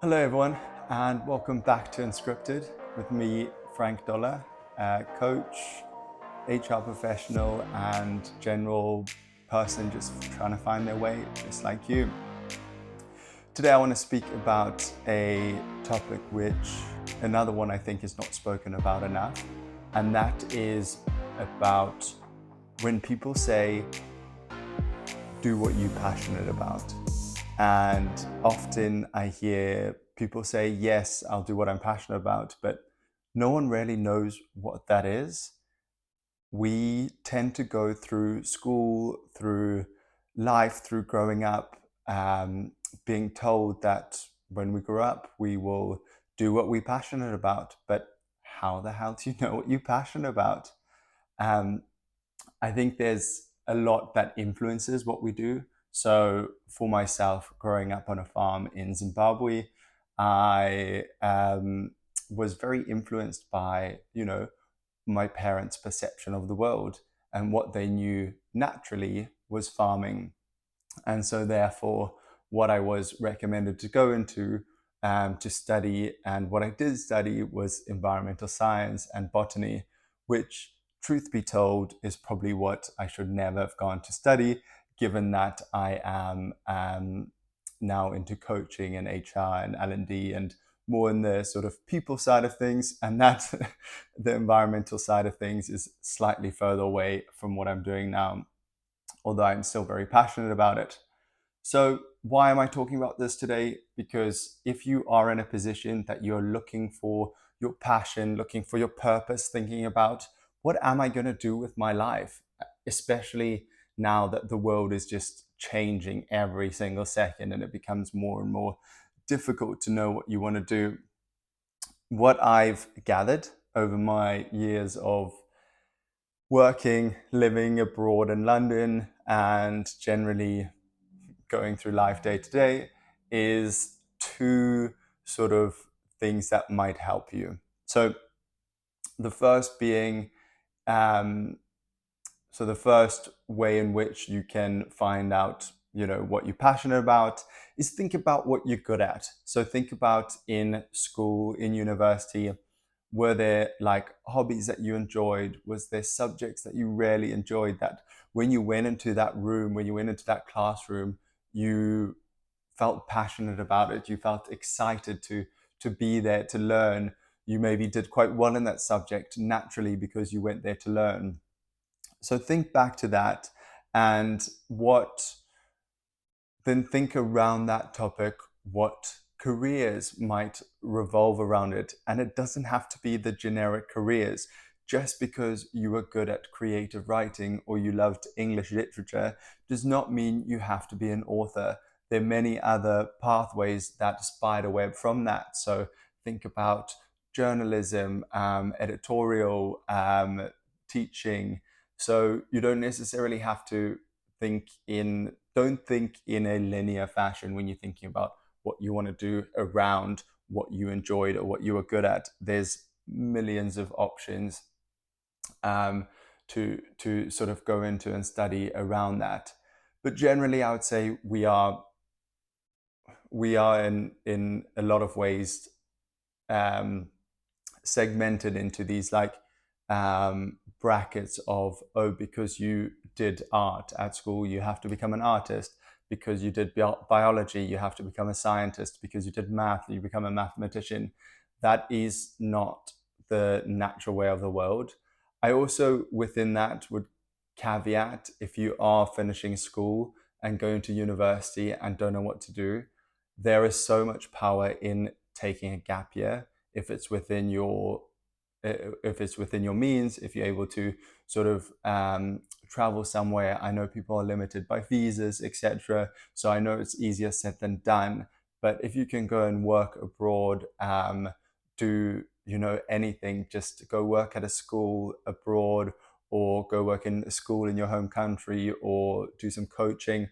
Hello, everyone, and welcome back to Unscripted with me, Frank Dollar, coach, HR professional, and general person just trying to find their way, just like you. Today, I want to speak about a topic another one I think is not spoken about enough, and that is about when people say, do what you're passionate about. And often I hear people say, yes, I'll do what I'm passionate about, but no one really knows what that is. We tend to go through school, through life, through growing up, being told that when we grow up, we will do what we're passionate about. But how the hell do you know what you're passionate about? Um, I think there's a lot that influences what we do. So for myself, growing up on a farm in Zimbabwe, I was very influenced by, my parents' perception of the world, and what they knew naturally was farming. And so therefore, what I was recommended to go into to study, and what I did study, was environmental science and botany, which, truth be told, is probably what I should never have gone to study, given that I am now into coaching and HR and L&D and more in the sort of people side of things, and that the environmental side of things is slightly further away from what I'm doing now, although I'm still very passionate about it. So, why am I talking about this today? Because if you are in a position that you're looking for your passion, looking for your purpose, thinking about what am I going to do with my life, especially now that the world is just changing every single second and it becomes more and more difficult to know what you want to do. What I've gathered over my years of working, living abroad in London, and generally going through life day to day is two sort of things that might help you. So the first being, the first way in which you can find out, what you're passionate about is think about what you're good at. So think about in school, in university, were there like hobbies that you enjoyed? Was there subjects that you really enjoyed that when you went into that room, when you went into that classroom, you felt passionate about it, you felt excited to be there to learn. You maybe did quite well in that subject naturally because you went there to learn. So think back to that, and then think around that topic, what careers might revolve around it. And it doesn't have to be the generic careers. Just because you were good at creative writing or you loved English literature does not mean you have to be an author. There are many other pathways that spider web from that. So think about journalism, editorial, teaching. So you don't necessarily have to don't think in a linear fashion when you're thinking about what you want to do around what you enjoyed or what you were good at. There's millions of options to sort of go into and study around that. But generally, I would say we are in a lot of ways segmented into these like brackets of, oh, because you did art at school, you have to become an artist. Because you did biology, you have to become a scientist. Because you did math, you become a mathematician. That is not the natural way of the world. I also, within that, would caveat, if you are finishing school and going to university and don't know what to do, there is so much power in taking a gap year if it's within your means, if you're able to sort of travel somewhere. I know people are limited by visas, etc. So I know it's easier said than done. But if you can go and work abroad, do anything, just go work at a school abroad, or go work in a school in your home country, or do some coaching,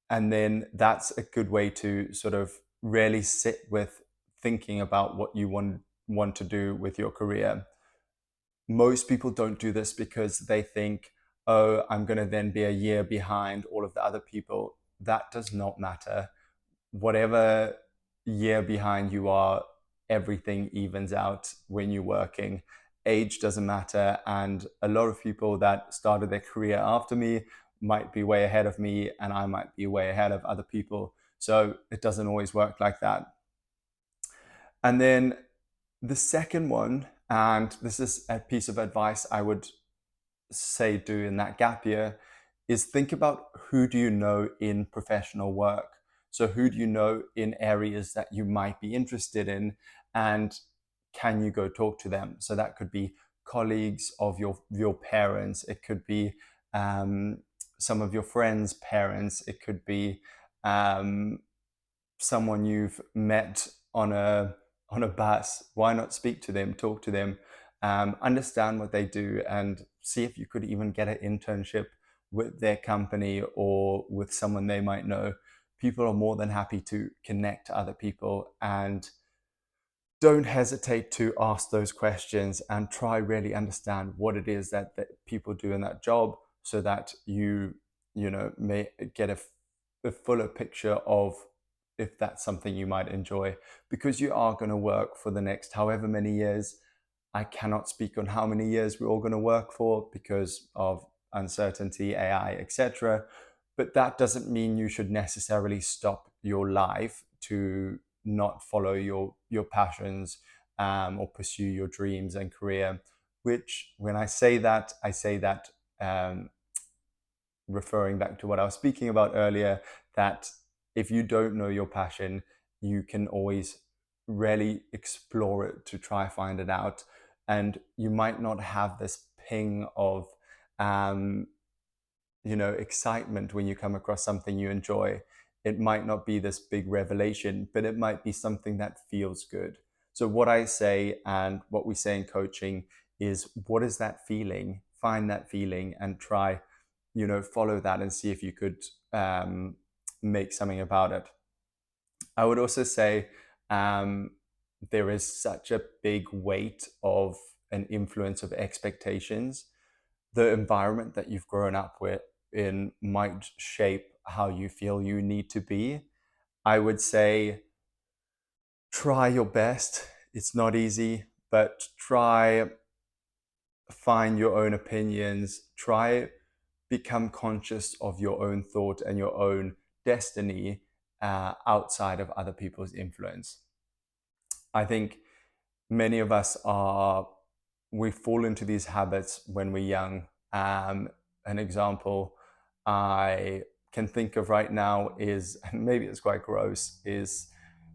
and then that's a good way to sort of really sit with thinking about what you want to do with your career. Most people don't do this because they think, oh, I'm going to then be a year behind all of the other people. That does not matter. Whatever year behind you are, everything evens out when you're working. Age doesn't matter. And a lot of people that started their career after me might be way ahead of me, and I might be way ahead of other people. So it doesn't always work like that. And then the second one, and this is a piece of advice I would say do in that gap year, is think about who do you know in professional work. So who do you know in areas that you might be interested in, and can you go talk to them? So that could be colleagues of your parents. It could be some of your friends' parents. It could be um, someone you've met on a bus. Why not speak to them, talk to them, understand what they do, and see if you could even get an internship with their company or with someone they might know. People are more than happy to connect to other people, and don't hesitate to ask those questions and try really understand what it is that people do in that job, so that you may get a fuller picture of if that's something you might enjoy, because you are going to work for the next however many years. I cannot speak on how many years we're all going to work for because of uncertainty, AI, etc. But that doesn't mean you should necessarily stop your life to not follow your passions, or pursue your dreams and career. Which, when I say that um, referring back to what I was speaking about earlier, that if you don't know your passion, you can always really explore it to try find it out. And you might not have this ping of um, excitement when you come across something you enjoy. It might not be this big revelation, but it might be something that feels good. So what I say and what we say in coaching is, what is that feeling? Find that feeling and try, follow that and see if you could make something about it. I would also say um, there is such a big weight of an influence of expectations. The environment that you've grown up with in might shape how you feel you need to be. I would say try your best. It's not easy, but try find your own opinions. Try become conscious of your own thought and your own destiny outside of other people's influence. I think many of us we fall into these habits when we're young. An example I can think of right now is, and maybe it's quite gross, is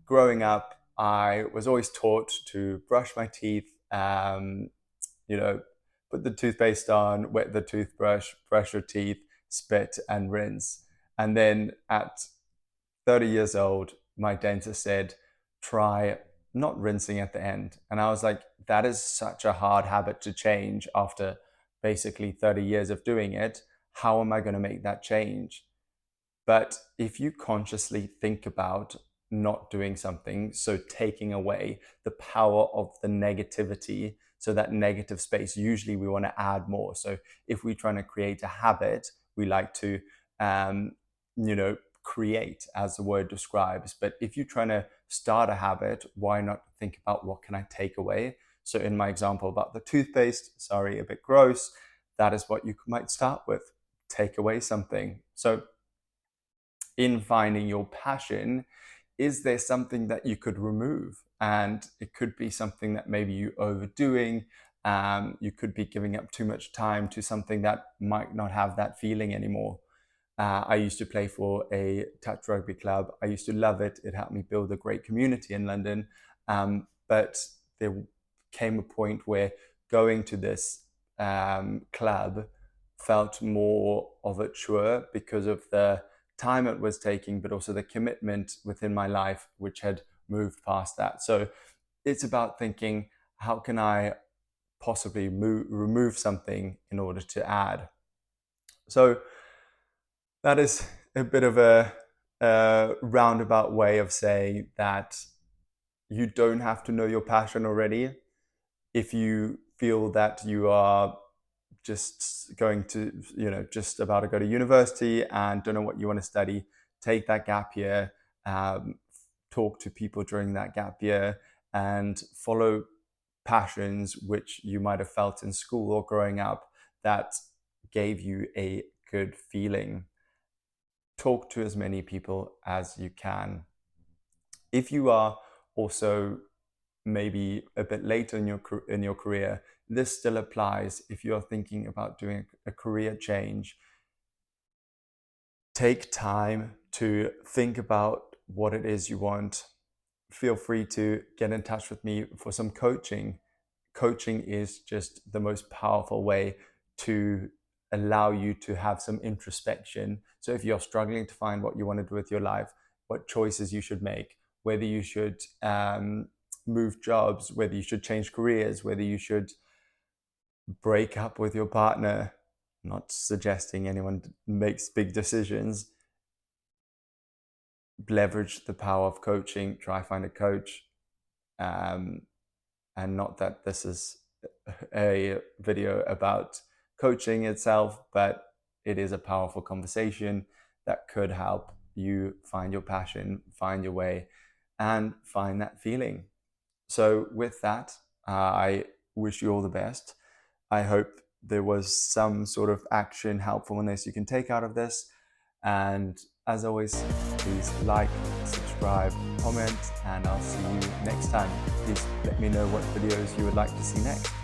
growing up, I was always taught to brush my teeth, you know, put the toothpaste on, wet the toothbrush, brush your teeth, spit, and rinse. And then at 30 years old, my dentist said, try not rinsing at the end. And I was like, that is such a hard habit to change after basically 30 years of doing it. How am I going to make that change? But if you consciously think about not doing something, so taking away the power of the negativity, so that negative space, usually we want to add more. So if we're trying to create a habit, we like to, um, create, as the word describes. But if you're trying to start a habit, why not think about what can I take away? So in my example about the toothpaste, sorry, a bit gross, that is what you might start with. Take away something. So in finding your passion, is there something that you could remove? And it could be something that maybe you're overdoing. You could be giving up too much time to something that might not have that feeling anymore. I used to play for a touch rugby club. I used to love it. It helped me build a great community in London. But there came a point where going to this club felt more of a chore because of the time it was taking, but also the commitment within my life, which had moved past that. So it's about thinking, how can I possibly remove something in order to add? So that is a bit of a roundabout way of saying that you don't have to know your passion already. If you feel that you are just going to, just about to go to university and don't know what you want to study, take that gap year, um, talk to people during that gap year and follow passions which you might have felt in school or growing up that gave you a good feeling. Talk to as many people as you can. If you are also maybe a bit later in your career, this still applies. If you're thinking about doing a career change, take time to think about what it is you want. Feel free to get in touch with me for some coaching. Coaching is just the most powerful way to allow you to have some introspection. So if you're struggling to find what you want to do with your life, what choices you should make, whether you should move jobs, whether you should change careers, whether you should break up with your partner, not suggesting anyone makes big decisions, leverage the power of coaching, try find a coach. And not that this is a video about coaching itself, but it is a powerful conversation that could help you find your passion, find your way, and find that feeling. So with that, I wish you all the best. I hope there was some sort of action, helpfulness you can take out of this. And as always, please like, subscribe, comment, and I'll see you next time. Please let me know what videos you would like to see next.